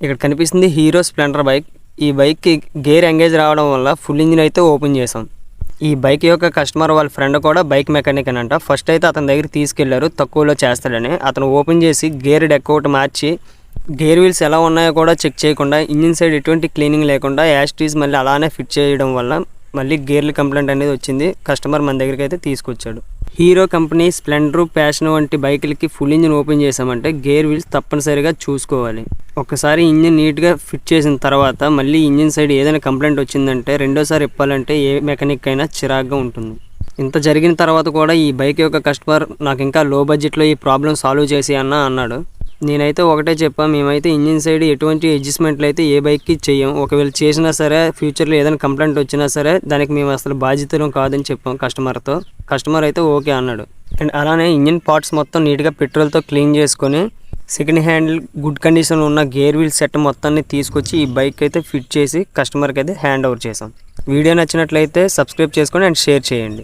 ఇక్కడ కనిపిస్తుంది hero Splendor bike. ఈ బైక్కి గేర్ ఎంగేజ్ రావడం వల్ల ఫుల్ ఇంజిన్ అయితే ఓపెన్ చేసాం. ఈ బైక్ యొక్క కస్టమర్ వాళ్ళ ఫ్రెండ్ కూడా బైక్ మెకానిక్ అని అంట. ఫస్ట్ అయితే అతని దగ్గరికి తీసుకెళ్లారు, తక్కువలో చేస్తాడని. అతను ఓపెన్ చేసి గేర్ డెక్ ఒకటి మార్చి గేర్ వీల్స్ ఎలా ఉన్నాయో కూడా చెక్ చేయకుండా, ఇంజిన్ సైడ్ ఎటువంటి క్లీనింగ్ లేకుండా యాస్టీస్ మళ్ళీ అలానే ఫిట్ చేయడం వల్ల మళ్ళీ గేర్లు కంప్లైంట్ అనేది వచ్చింది. కస్టమర్ మన దగ్గరికి అయితే తీసుకొచ్చాడు. హీరో కంపెనీ స్ప్లెండర్, ప్యాషన్ వంటి బైకులకి ఫుల్ ఇంజిన్ ఓపెన్ చేసామంటే గేర్ వీల్స్ తప్పనిసరిగా చూసుకోవాలి. ఒకసారి ఇంజిన్ నీట్గా ఫిట్ చేసిన తర్వాత మళ్ళీ ఇంజిన్ సైడ్ ఏదైనా కంప్లైంట్ వచ్చిందంటే రెండోసారి ఇప్పాలంటే ఏ మెకానిక్ అయినా చిరాగ్గా ఉంటుంది. ఇంత జరిగిన తర్వాత కూడా ఈ బైక్ యొక్క కస్టమర్ నాకు ఇంకా లో బడ్జెట్లో ఈ ప్రాబ్లం సాల్వ్ చేసి అన్నాడు. నేనైతే ఒకటే చెప్పా, మేమైతే ఇంజిన్ సైడ్ ఎటువంటి అడ్జస్ట్మెంట్లు అయితే ఏ బైక్కి చెయ్యం. ఒకవేళ చేసినా సరే ఫ్యూచర్లో ఏదైనా కంప్లైంట్ వచ్చినా సరే దానికి మేము అసలు బాధ్యతలు కాదని చెప్పాం కస్టమర్తో. కస్టమర్ అయితే ఓకే అన్నాడు. అండ్ అలానే ఇంజిన్ పార్ట్స్ మొత్తం నీట్గా పెట్రోల్తో క్లీన్ చేసుకొని సెకండ్ హ్యాండ్ గుడ్ కండిషన్లో ఉన్న గేర్ వీల్ సెట్ మొత్తాన్ని తీసుకొచ్చి ఈ బైక్ అయితే ఫిట్ చేసి కస్టమర్కి అయితే హ్యాండ్ ఓవర్ చేసాం. వీడియో నచ్చినట్లయితే సబ్స్క్రైబ్ చేసుకొని అండ్ షేర్ చేయండి.